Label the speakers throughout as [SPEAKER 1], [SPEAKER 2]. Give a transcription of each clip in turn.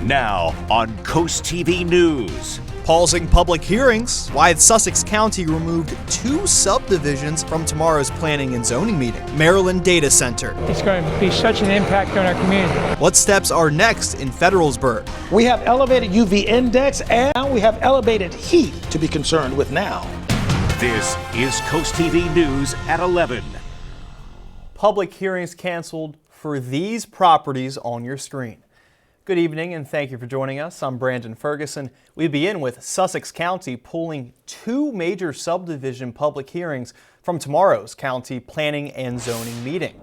[SPEAKER 1] Now on CoastTV News.
[SPEAKER 2] Pausing public hearings, why Sussex County removed 2 subdivisions from tomorrow's planning and zoning meeting. Maryland Data Center.
[SPEAKER 3] It's going to be such an impact on our community.
[SPEAKER 2] What steps are next in Federalsburg?
[SPEAKER 4] We have elevated UV index and we have elevated heat to be concerned with now.
[SPEAKER 1] This is CoastTV News at 11.
[SPEAKER 2] Public hearings canceled for these properties on your screen. Good evening and thank you for joining us. I'm Brandon Ferguson. We begin with Sussex County pulling 2 major subdivision public hearings from tomorrow's county planning and zoning meeting.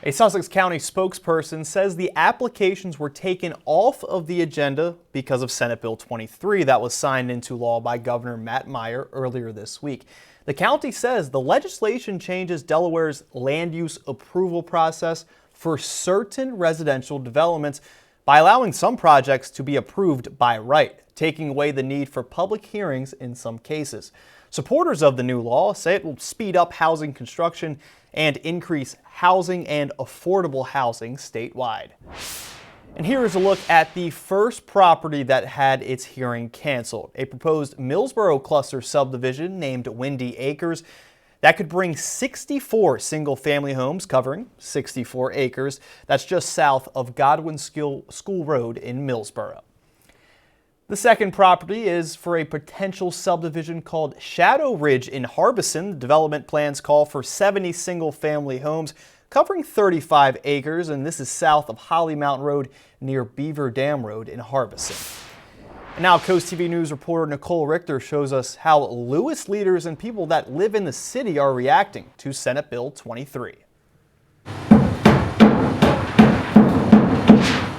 [SPEAKER 2] A Sussex County spokesperson says the applications were taken off of the agenda because of Senate Bill 23 that was signed into law by Governor Matt Meyer earlier this week. The county says the legislation changes Delaware's land use approval process for certain residential developments by allowing some projects to be approved by right, taking away the need for public hearings in some cases. Supporters of the new law say it will speed up housing construction and increase housing and affordable housing statewide. And here is a look at the first property that had its hearing canceled, a proposed Millsboro cluster subdivision named Windy Acres that could bring 64 single-family homes covering 64 acres. That's just south of Godwin School Road in Millsboro. The second property is for a potential subdivision called Shadow Ridge in Harbison. The development plans call for 70 single-family homes covering 35 acres, and this is south of Holly Mountain Road near Beaver Dam Road in Harbison. And now CoastTV News reporter Nicole Richter shows us how Lewis leaders and people that live in the city are reacting to Senate Bill 23.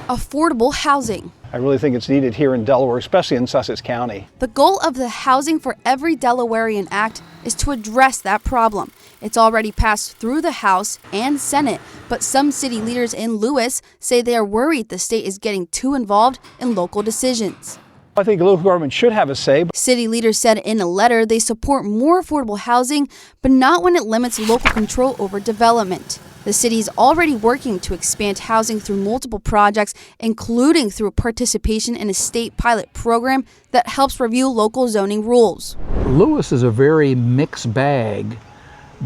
[SPEAKER 5] Affordable housing.
[SPEAKER 6] I really think it's needed here in Delaware, especially in Sussex County.
[SPEAKER 5] The goal of the Housing for Every Delawarean Act is to address that problem. It's already passed through the House and Senate, but some city leaders in Lewis say they are worried the state is getting too involved in local decisions.
[SPEAKER 6] I think local government should have a say.
[SPEAKER 5] City leaders said in a letter they support more affordable housing, but not when it limits local control over development. The city is already working to expand housing through multiple projects, including through participation in a state pilot program that helps review local zoning rules.
[SPEAKER 7] Lewis is a very mixed bag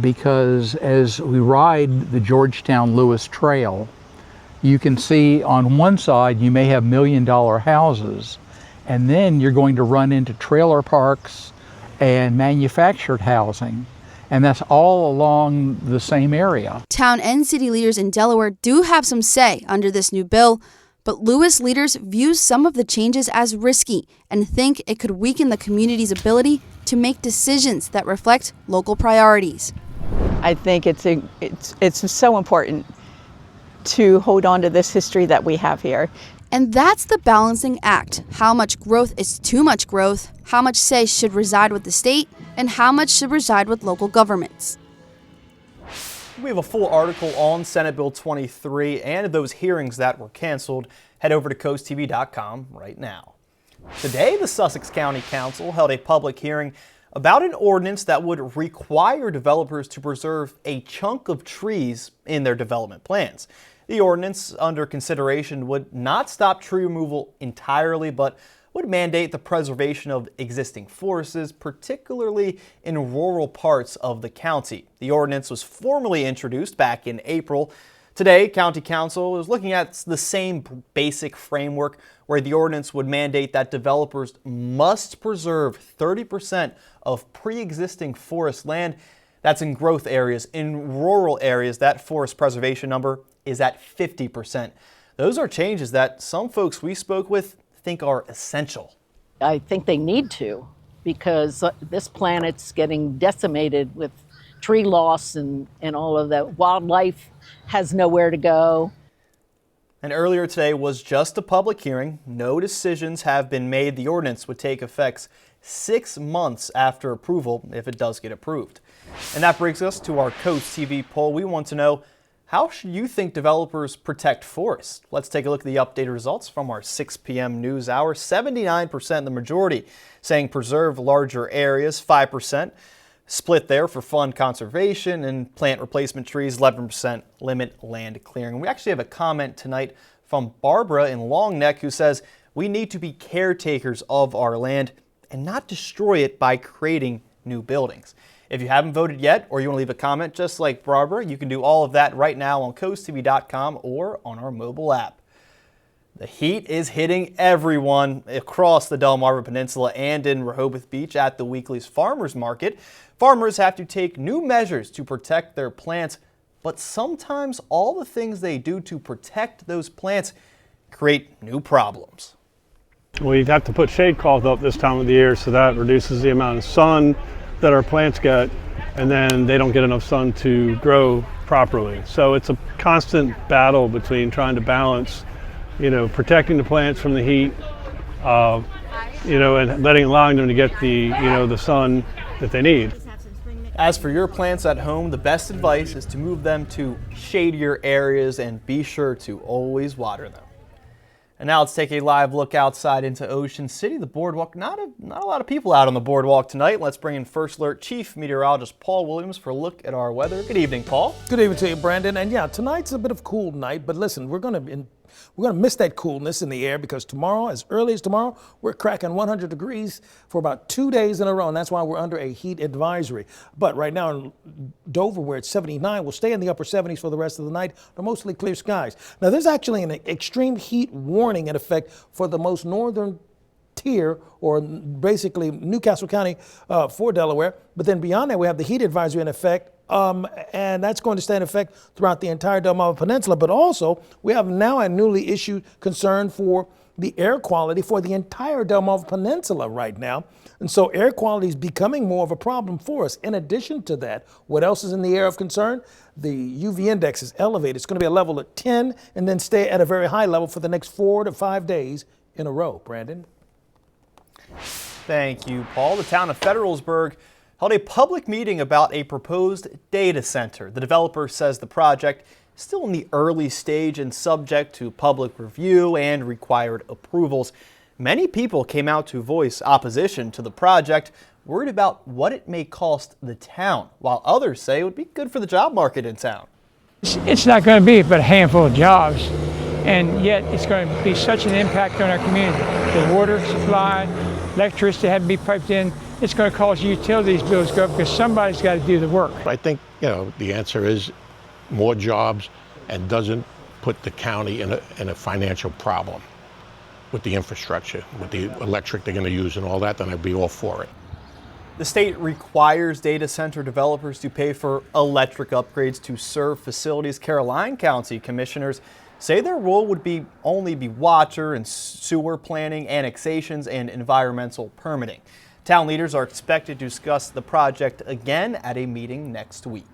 [SPEAKER 7] because as we ride the Georgetown-Lewis Trail, you can see on one side you may have million-dollar houses, and then you're going to run into trailer parks and manufactured housing. And that's all along the same area.
[SPEAKER 5] Town and city leaders in Delaware do have some say under this new bill, but Lewis leaders view some of the changes as risky and think it could weaken the community's ability to make decisions that reflect local priorities.
[SPEAKER 8] I think it's so important to hold on to this history that we have here.
[SPEAKER 5] And that's the balancing act. How much growth is too much growth, how much say should reside with the state, and how much should reside with local governments.
[SPEAKER 2] We have a full article on Senate Bill 23 and those hearings that were canceled. Head over to coasttv.com right now. Today, the Sussex County Council held a public hearing about an ordinance that would require developers to preserve a chunk of trees in their development plans. The ordinance under consideration would not stop tree removal entirely, but would mandate the preservation of existing forests, particularly in rural parts of the county. The ordinance was formally introduced back in April. Today, County Council is looking at the same basic framework where the ordinance would mandate that developers must preserve 30% of pre-existing forest land. That's in growth areas. In rural areas, that forest preservation number is at 50%. Those are changes that some folks we spoke with think are essential.
[SPEAKER 9] I think they need to, because this planet's getting decimated with tree loss and all of that. Wildlife has nowhere to go.
[SPEAKER 2] And earlier today was just a public hearing. No decisions have been made. The ordinance would take effect 6 months after approval if it does get approved. And that brings us to our CoastTV poll. We want to know, how should you think developers protect forests? Let's take a look at the updated results from our 6 p.m. news hour. 79%, the majority, saying preserve larger areas. 5% split there for fund conservation and plant replacement trees. 11% limit land clearing. We actually have a comment tonight From Barbara in Long Neck, who says we need to be caretakers of our land and not destroy it by creating new buildings. If you haven't voted yet or you want to leave a comment just like Barbara, you can do all of that right now on CoastTV.com or on our mobile app. The heat is hitting everyone across the Delmarva Peninsula and in Rehoboth Beach at the Weekly's Farmers Market. Farmers have to take new measures to protect their plants, but sometimes all the things they do to protect those plants create new problems.
[SPEAKER 10] We have to put shade cloth up this time of the year, so that reduces the amount of sun that our plants get, and then they don't get enough sun to grow properly. So it's a constant battle between trying to balance, protecting the plants from the heat, and allowing them to get the sun that they need.
[SPEAKER 2] As for your plants at home, the best advice is to move them to shadier areas and be sure to always water them. And now let's take a live look outside into Ocean City. The boardwalk, not a lot of people out on the boardwalk tonight. Let's bring in First Alert Chief Meteorologist Paul Williams for a look at our weather. Good evening, Paul.
[SPEAKER 4] Good evening to you, Brandon. And yeah, tonight's a bit of a cool night, but listen, we're going to miss that coolness in the air because tomorrow, as early as tomorrow, we're cracking 100 degrees for about 2 days in a row, and that's why we're under a heat advisory. But right now in Dover, where it's 79, we'll stay in the upper 70s for the rest of the night, but mostly clear skies. Now, there's actually an extreme heat warning in effect for the most northern tier, or basically Newcastle County for Delaware. But then beyond that, we have the heat advisory in effect. And that's going to stay in effect throughout the entire Delmarva Peninsula. But also, we have now a newly issued concern for the air quality for the entire Delmarva Peninsula right now. And so air quality is becoming more of a problem for us. In addition to that, what else is in the air of concern? The UV index is elevated. It's going to be a level of 10 and then stay at a very high level for the next 4 to 5 days in a row. Brandon?
[SPEAKER 2] Thank you, Paul. The town of Federalsburg held a public meeting about a proposed data center. The developer says the project is still in the early stage and subject to public review and required approvals. Many people came out to voice opposition to the project, worried about what it may cost the town, while others say it would be good for the job market in town.
[SPEAKER 3] It's not going to be but a handful of jobs, and yet it's going to be such an impact on our community. The water supply, electricity had to be piped in. It's going to cause utilities bills to go up because somebody's got to do the work.
[SPEAKER 11] I think, the answer is more jobs and doesn't put the county in a financial problem with the infrastructure, with the electric they're going to use and all that, then I'd be all for it.
[SPEAKER 2] The state requires data center developers to pay for electric upgrades to serve facilities. Caroline County commissioners say their role would only be water and sewer planning, annexations, and environmental permitting. Town leaders are expected to discuss the project again at a meeting next week.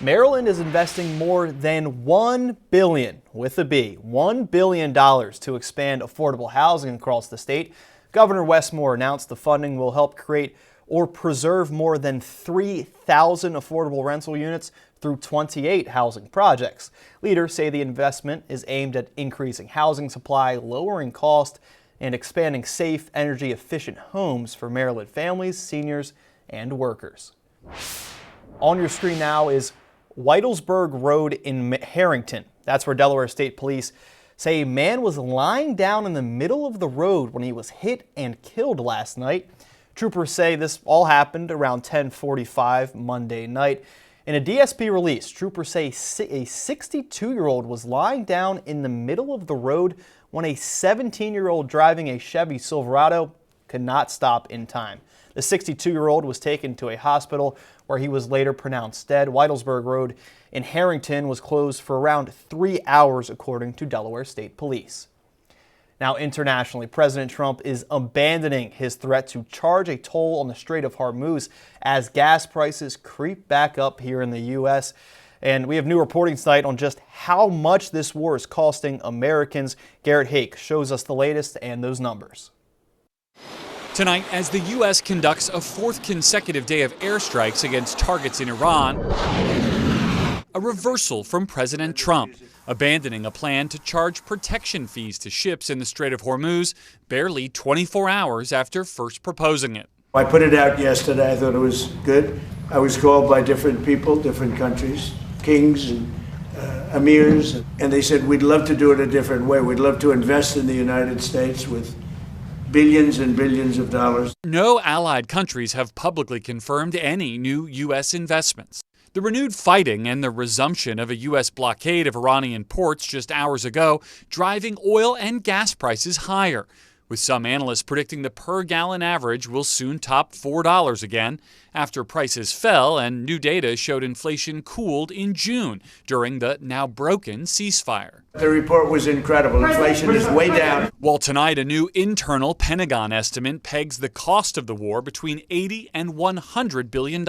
[SPEAKER 2] Maryland is investing more than $1 billion, with a B, $1 billion to expand affordable housing across the state. Governor Westmore announced the funding will help create or preserve more than 3,000 affordable rental units through 28 housing projects. Leaders say the investment is aimed at increasing housing supply, lowering cost, and expanding safe, energy-efficient homes for Maryland families, seniors, and workers. On your screen now is Whittlesburg Road in Harrington. That's where Delaware State Police say a man was lying down in the middle of the road when he was hit and killed last night. Troopers say this all happened around 10:45 Monday night. In a DSP release, troopers say a 62-year-old was lying down in the middle of the road when a 17-year-old driving a Chevy Silverado could not stop in time. The 62-year-old was taken to a hospital where he was later pronounced dead. Whittlesburg Road in Harrington was closed for around 3 hours, according to Delaware State Police. Now, internationally, President Trump is abandoning his threat to charge a toll on the Strait of Hormuz as gas prices creep back up here in the U.S. And we have new reporting tonight on just how much this war is costing Americans. Garrett Hake shows us the latest and those numbers.
[SPEAKER 12] Tonight, as the U.S. conducts a fourth consecutive day of airstrikes against targets in Iran, a reversal from President Trump, abandoning a plan to charge protection fees to ships in the Strait of Hormuz barely 24 hours after first proposing it.
[SPEAKER 13] I put it out yesterday. I thought it was good. I was called by different people, different countries, kings and emirs, and they said, we'd love to do it a different way. We'd love to invest in the United States with billions and billions of dollars.
[SPEAKER 12] No allied countries have publicly confirmed any new U.S. investments. The renewed fighting and the resumption of a U.S. blockade of Iranian ports just hours ago driving oil and gas prices higher, with some analysts predicting the per-gallon average will soon top $4 again after prices fell and new data showed inflation cooled in June during the now-broken ceasefire.
[SPEAKER 13] The report was incredible. Inflation is way down.
[SPEAKER 12] While tonight a new internal Pentagon estimate pegs the cost of the war between $80 and $100 billion,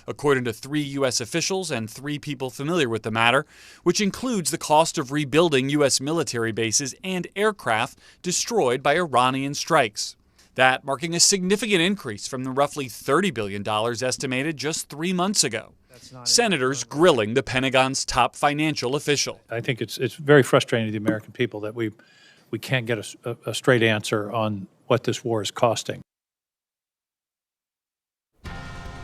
[SPEAKER 12] according to 3 U.S. officials and 3 people familiar with the matter, which includes the cost of rebuilding U.S. military bases and aircraft destroyed by Iranian strikes. That marking a significant increase from the roughly $30 billion estimated just 3 months ago. Senators grilling the Pentagon's top financial official.
[SPEAKER 14] I think it's very frustrating to the American people that we can't get a straight answer on what this war is costing.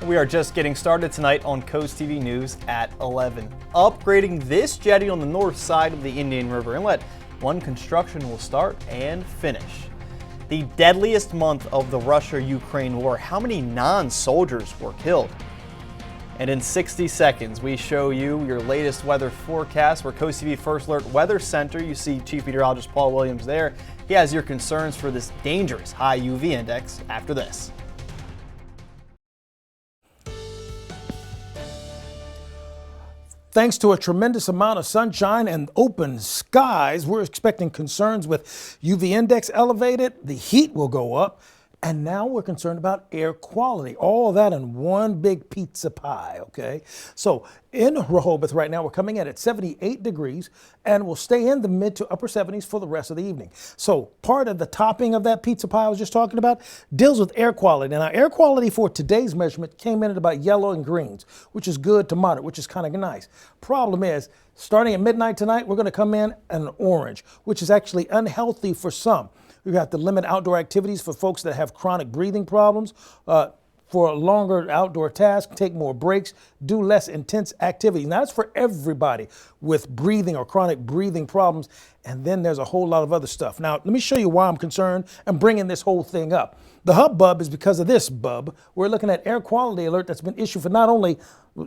[SPEAKER 2] We are just getting started tonight on CoastTV News at 11. Upgrading this jetty on the north side of the Indian River Inlet, one construction will start and finish. The deadliest month of the Russia-Ukraine war, how many non-soldiers were killed? And in 60 seconds, we show you your latest weather forecast. We're CoastTV First Alert Weather Center. You see Chief Meteorologist Paul Williams there. He has your concerns for this dangerous high UV index after this.
[SPEAKER 4] Thanks to a tremendous amount of sunshine and open skies, we're expecting concerns with UV index elevated, the heat will go up, and now we're concerned about air quality. All of that in one big pizza pie, okay? So in Rehoboth right now, we're coming in at 78 degrees and we'll stay in the mid to upper 70s for the rest of the evening. So part of the topping of that pizza pie I was just talking about deals with air quality. Now, air quality for today's measurement came in at about yellow and greens, which is good to moderate, which is kind of nice. Problem is, starting at midnight tonight, we're going to come in at an orange, which is actually unhealthy for some. We have to limit outdoor activities for folks that have chronic breathing problems, for a longer outdoor task, take more breaks, do less intense activities. Now, that's for everybody with breathing or chronic breathing problems. And then there's a whole lot of other stuff. Now, let me show you why I'm concerned and bringing this whole thing up. The hubbub is because of this bub. We're looking at air quality alert that's been issued for not only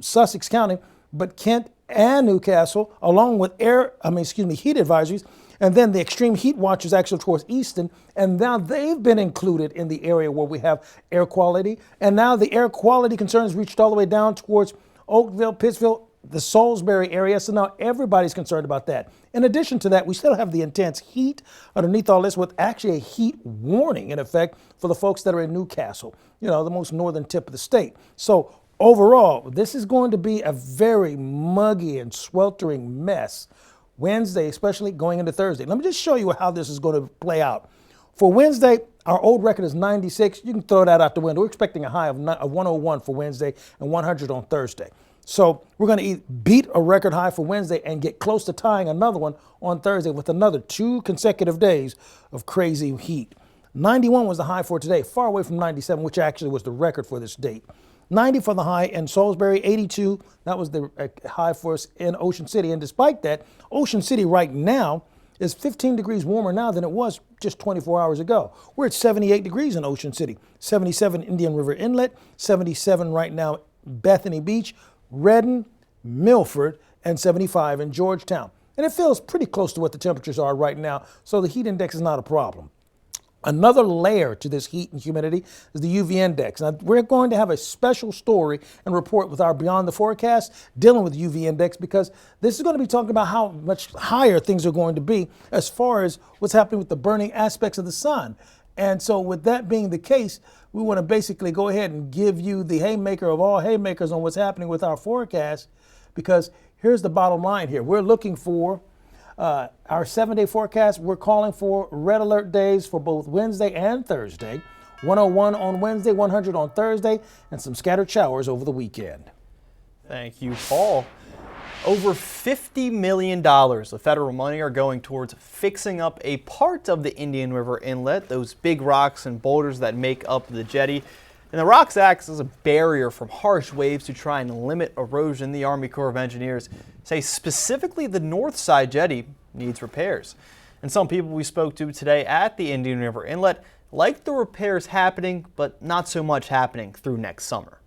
[SPEAKER 4] Sussex County, but Kent and Newcastle, along with heat advisories. And then the extreme heat watch is actually towards Easton. And now they've been included in the area where we have air quality. And now the air quality concerns reached all the way down towards Oakville, Pittsville, the Salisbury area. So now everybody's concerned about that. In addition to that, we still have the intense heat underneath all this with actually a heat warning in effect for the folks that are in Newcastle, you know, the most northern tip of the state. So overall, this is going to be a very muggy and sweltering mess. Wednesday, especially going into Thursday. Let me just show you how this is going to play out. For Wednesday, our old record is 96. You can throw that out the window. We're expecting a high of 101 for Wednesday and 100 on Thursday. So we're going to beat a record high for Wednesday and get close to tying another one on Thursday with another 2 consecutive days of crazy heat. 91 was the high for today, far away from 97, which actually was the record for this date. 90 for the high in Salisbury, 82, that was the high for us in Ocean City. And despite that, Ocean City right now is 15 degrees warmer now than it was just 24 hours ago. We're at 78 degrees in Ocean City, 77 Indian River Inlet, 77 right now Bethany Beach, Redden, Milford, and 75 in Georgetown. And it feels pretty close to what the temperatures are right now, so the heat index is not a problem. Another layer to this heat and humidity is the UV index. Now, we're going to have a special story and report with our Beyond the Forecast dealing with UV index because this is going to be talking about how much higher things are going to be as far as what's happening with the burning aspects of the sun. And so with that being the case, we want to basically go ahead and give you the haymaker of all haymakers on what's happening with our forecast because here's the bottom line here. We're looking for our 7-day forecast. We're calling for red alert days for both Wednesday and Thursday. 101 on Wednesday, 100 on Thursday, and some scattered showers over the weekend.
[SPEAKER 2] Thank you, Paul. Over $50 million of federal money are going towards fixing up a part of the Indian River Inlet, those big rocks and boulders that make up the jetty. And the rocks acts as a barrier from harsh waves to try and limit erosion. The Army Corps of Engineers say specifically the north side jetty needs repairs. And some people we spoke to today at the Indian River Inlet like the repairs happening, but not so much happening through next summer.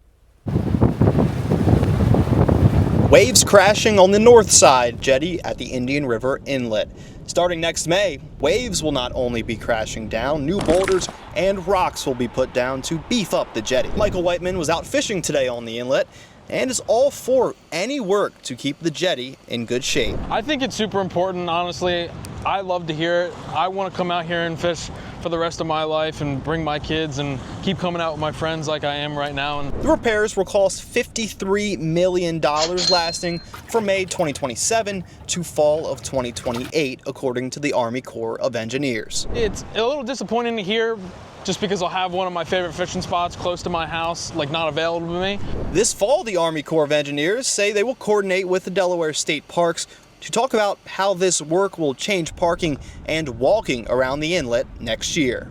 [SPEAKER 2] Waves crashing on the north side jetty at the Indian River Inlet. Starting next May, waves will not only be crashing down, new boulders and rocks will be put down to beef up the jetty. Michael Whiteman was out fishing today on the inlet and is all for any work to keep the jetty in good shape.
[SPEAKER 15] I think it's super important, honestly. I love to hear it. I want to come out here and fish for the rest of my life and bring my kids and keep coming out with my friends like I am right now.
[SPEAKER 2] The repairs will cost $53 million, lasting from May 2027 to fall of 2028, according to the Army Corps of Engineers.
[SPEAKER 15] It's a little disappointing to hear, just because I'll have one of my favorite fishing spots close to my house, like not available to me.
[SPEAKER 2] This fall, the Army Corps of Engineers say they will coordinate with the Delaware State Parks to talk about how this work will change parking and walking around the inlet next year.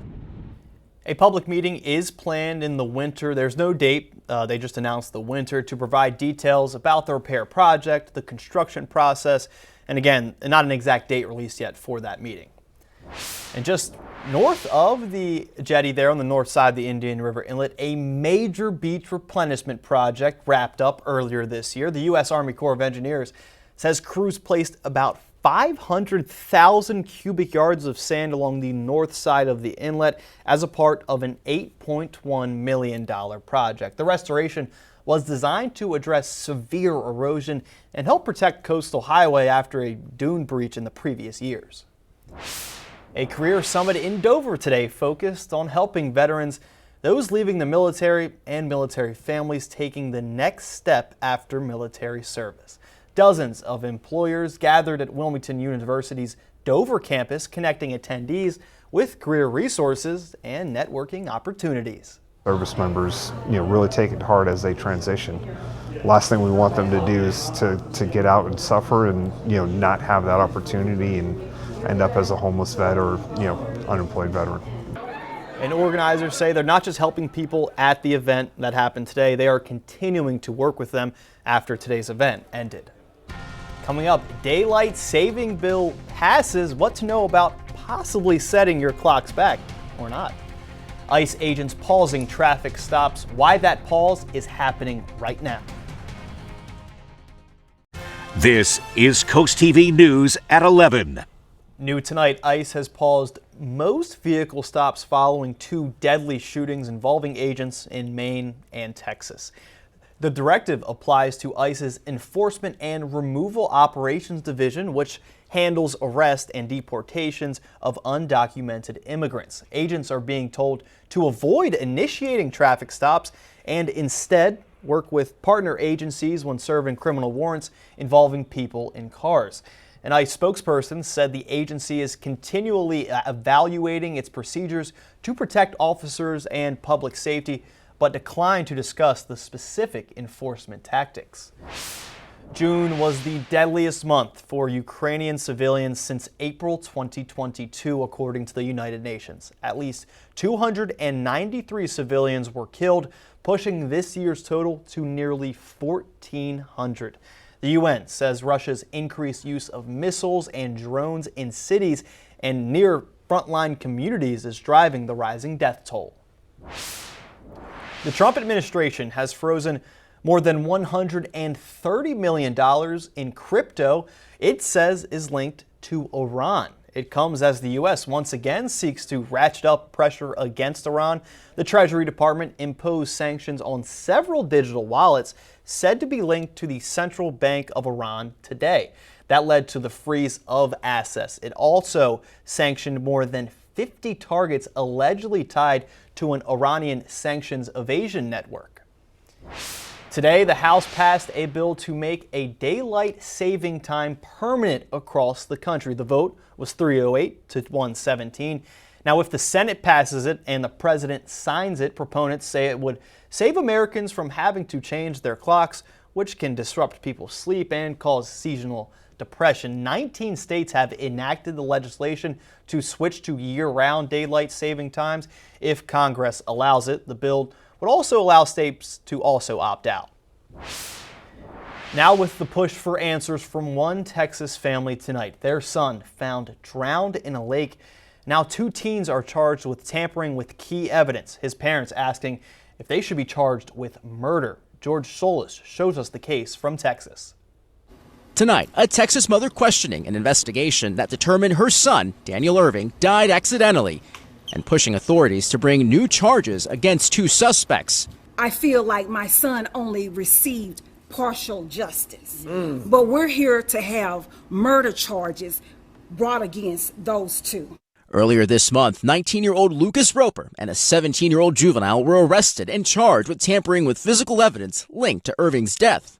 [SPEAKER 2] A public meeting is planned in the winter. There's no date. They just announced the winter to provide details about the repair project, the construction process, and again, not an exact date released yet for that meeting. And just north of the jetty there on the north side of the Indian River Inlet, a major beach replenishment project wrapped up earlier this year. The U.S. Army Corps of Engineers says crews placed about 500,000 cubic yards of sand along the north side of the inlet as a part of an $8.1 million project. The restoration was designed to address severe erosion and help protect Coastal Highway after a dune breach in the previous years. A career summit in Dover today focused on helping veterans, those leaving the military and military families taking the next step after military service. Dozens of employers gathered at Wilmington University's Dover campus, connecting attendees with career resources and networking opportunities.
[SPEAKER 16] Service members, really take it to heart as they transition. Last thing we want them to do is to get out and suffer and not have that opportunity and end up as a homeless vet or unemployed veteran.
[SPEAKER 2] And organizers say they're not just helping people at the event that happened today, they are continuing to work with them after today's event ended. Coming up, daylight saving bill passes. What to know about possibly setting your clocks back or not. ICE agents pausing traffic stops. Why that pause is happening right now.
[SPEAKER 1] This is CoastTV News at 11.
[SPEAKER 2] New tonight, ICE has paused most vehicle stops following two deadly shootings involving agents in Maine and Texas. The directive applies to ICE's Enforcement and Removal Operations Division, which handles arrest and deportations of undocumented immigrants. Agents are being told to avoid initiating traffic stops and instead work with partner agencies when serving criminal warrants involving people in cars. An ICE spokesperson said the agency is continually evaluating its procedures to protect officers and public safety, but declined to discuss the specific enforcement tactics. June was the deadliest month for Ukrainian civilians since April 2022, according to the United Nations. At least 293 civilians were killed, pushing this year's total to nearly 1,400. The UN says Russia's increased use of missiles and drones in cities and near frontline communities is driving the rising death toll. The Trump administration has frozen more than $130 million in crypto it says is linked to Iran. It comes as the U.S. once again seeks to ratchet up pressure against Iran. The Treasury Department imposed sanctions on several digital wallets said to be linked to the Central Bank of Iran today. That led to the freeze of assets. It also sanctioned more than 50 targets allegedly tied to an Iranian sanctions evasion network. Today, the House passed a bill to make a daylight saving time permanent across the country. The vote was 308 to 117. Now, if the Senate passes it and the president signs it, proponents say it would save Americans from having to change their clocks, which can disrupt people's sleep and cause seasonal depression. 19 states have enacted the legislation to switch to year-round daylight saving times. If Congress allows it, the bill would also allow states to also opt out. Now with the push for answers from one Texas family tonight. Their son found drowned in a lake. Now 2 teens are charged with tampering with key evidence. His parents asking if they should be charged with murder. George Solis shows us the case from Texas.
[SPEAKER 17] Tonight, a Texas mother questioning an investigation that determined her son, Daniel Irving, died accidentally and pushing authorities to bring new charges against 2 suspects.
[SPEAKER 18] I feel like my son only received partial justice, but we're here to have murder charges brought against those 2.
[SPEAKER 17] Earlier this month, 19-year-old Lucas Roper and a 17-year-old juvenile were arrested and charged with tampering with physical evidence linked to Irving's death.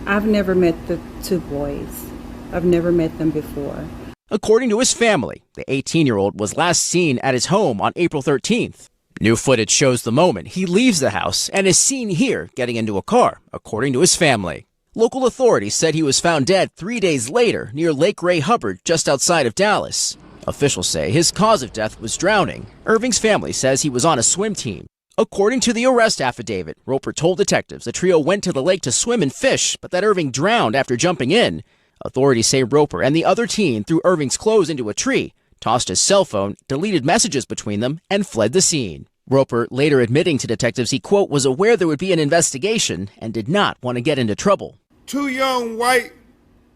[SPEAKER 19] I've never met the 2 boys. I've never met them before.
[SPEAKER 17] According to his family, the 18-year-old was last seen at his home on April 13th. New footage shows the moment he leaves the house and is seen here getting into a car, according to his family. Local authorities said he was found dead 3 days later near Lake Ray Hubbard, just outside of Dallas. Officials say his cause of death was drowning. Irving's family says he was on a swim team. According to the arrest affidavit, Roper told detectives the trio went to the lake to swim and fish, but that Irving drowned after jumping in. Authorities say Roper and the other teen threw Irving's clothes into a tree, tossed his cell phone, deleted messages between them, and fled the scene. Roper later admitting to detectives he, quote, was aware there would be an investigation and did not want to get into trouble.
[SPEAKER 20] 2 young white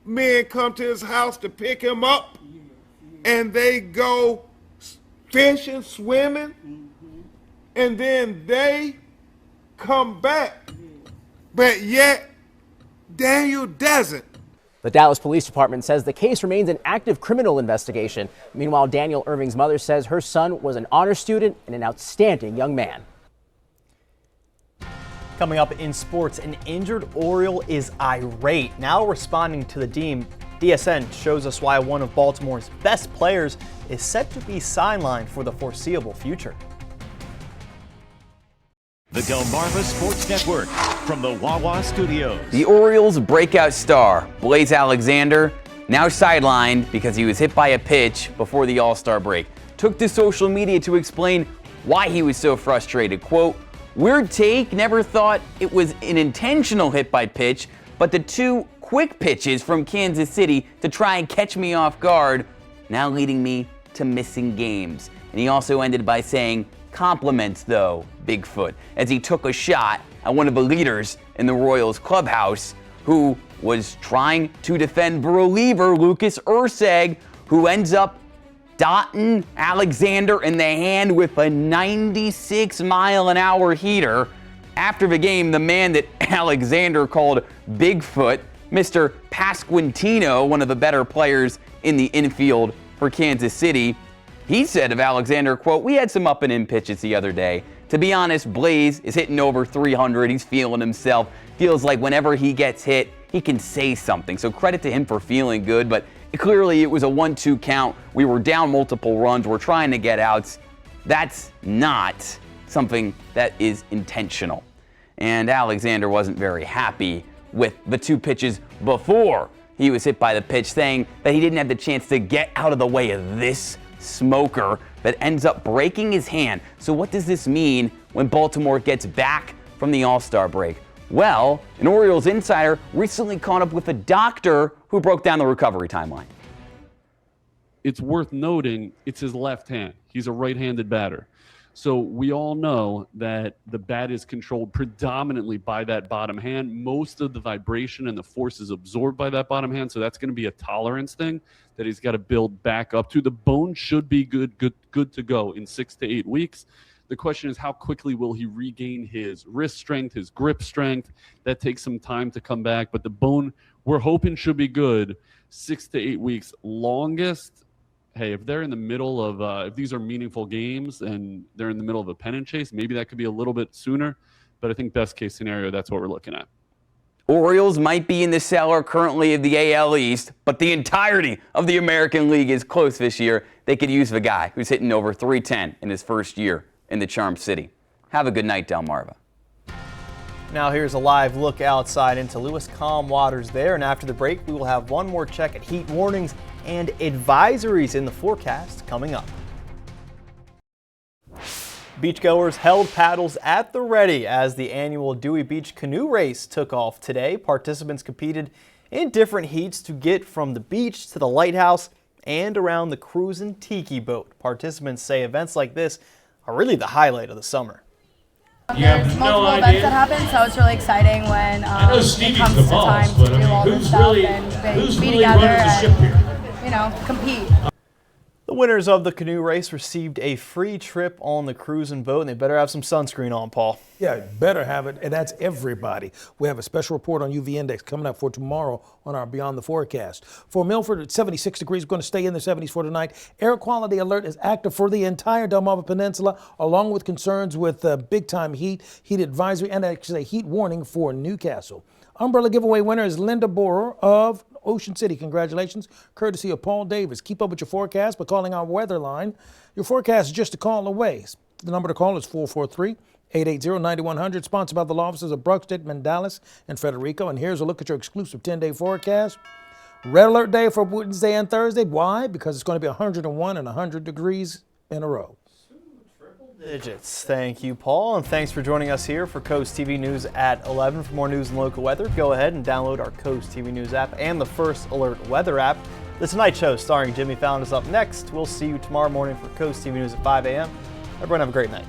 [SPEAKER 20] men come to his house to pick him up, and they go fishing, swimming, and then they come back, but yet Daniel doesn't.
[SPEAKER 17] The Dallas Police Department says the case remains an active criminal investigation. Meanwhile, Daniel Irving's mother says her son was an honor student and an outstanding young man.
[SPEAKER 2] Coming up in sports, an injured Oriole is irate. Now responding to the deem, DSN shows us why one of Baltimore's best players is set to be sidelined for the foreseeable future.
[SPEAKER 1] The Delmarva Sports Network from the Wawa Studios.
[SPEAKER 21] The Orioles' breakout star, Blaze Alexander, now sidelined because he was hit by a pitch before the All-Star break, took to social media to explain why he was so frustrated. Quote, "Weird take, never thought it was an intentional hit by pitch, but the 2 quick pitches from Kansas City to try and catch me off guard, now leading me to missing games." And he also ended by saying, "Compliments though, Bigfoot," as he took a shot at one of the leaders in the Royals clubhouse who was trying to defend reliever Lucas Erceg, who ends up dotting Alexander in the hand with a 96-mile-an-hour heater. After the game, the man that Alexander called Bigfoot, Mr. Pasquantino, one of the better players in the infield for Kansas City, he said of Alexander, quote, "We had some up and in pitches the other day. To be honest, Blaze is hitting over 300. He's feeling himself. Feels like whenever he gets hit, he can say something. So credit to him for feeling good, but clearly it was a 1-2 count. We were down multiple runs. We're trying to get outs. That's not something that is intentional." And Alexander wasn't very happy with the 2 pitches before he was hit by the pitch, saying that he didn't have the chance to get out of the way of this smoker that ends up breaking his hand. So what does this mean when Baltimore gets back from the All-Star break? Well, an Orioles insider recently caught up with a doctor who broke down the recovery timeline.
[SPEAKER 22] It's worth noting it's his left hand. He's a right-handed batter. So we all know that the bat is controlled predominantly by that bottom hand. Most of the vibration and the force is absorbed by that bottom hand, so that's going to be a tolerance thing that he's got to build back up to. The bone should be good to go in 6 to 8 weeks. The question is, how quickly will he regain his wrist strength, his grip strength? That takes some time to come back, but the bone, we're hoping, should be good 6 to 8 weeks. Longest, hey, if they're in the middle of, if these are meaningful games and they're in the middle of a pennant chase, maybe that could be a little bit sooner. But I think best case scenario, that's what we're looking at.
[SPEAKER 21] Orioles might be in the cellar currently of the AL East, but the entirety of the American League is close this year. They could use the guy who's hitting over 310 in his first year in the Charm City. Have a good night, Delmarva.
[SPEAKER 2] Now here's a live look outside into Lewis. Calm waters there, and after the break we will have one more check at heat warnings and advisories in the forecast coming up. Beachgoers held paddles at the ready as the annual Dewey Beach Canoe Race took off today. Participants competed in different heats to get from the beach to the lighthouse and around the cruising tiki boat. Participants say events like this are really the highlight of the summer.
[SPEAKER 6] There's multiple events that happen, so it's really exciting when it comes to time to do all this stuff and be together and, compete.
[SPEAKER 2] The winners of the canoe race received a free trip on the cruising boat, and they better have some sunscreen on, Paul.
[SPEAKER 4] Yeah, better have it, and that's everybody. We have a special report on UV index coming up for tomorrow on our Beyond the Forecast. For Milford, it's 76 degrees. We're going to stay in the 70s for tonight. Air quality alert is active for the entire Delmarva Peninsula, along with concerns with big-time heat advisory, and actually a heat warning for Newcastle. Umbrella giveaway winner is Linda Borer of Ocean City. Congratulations, courtesy of Paul Davis. Keep up with your forecast by calling our weather line. Your forecast is just a call away. The number to call is 443-880-9100, sponsored by the law offices of Bruckstedt, Mandalis, and Federico. And here's a look at your exclusive 10-day forecast. Red alert day for Wednesday and Thursday. Why? Because it's going to be 101 and 100 degrees in a row.
[SPEAKER 2] Digits. Thank you, Paul, and thanks for joining us here for Coast TV News at 11. For more news and local weather, go ahead and download our Coast TV News app and the First Alert Weather app. The Tonight Show starring Jimmy Fallon is up next. We'll see you tomorrow morning for Coast TV News at 5 a.m. Everyone have a great night.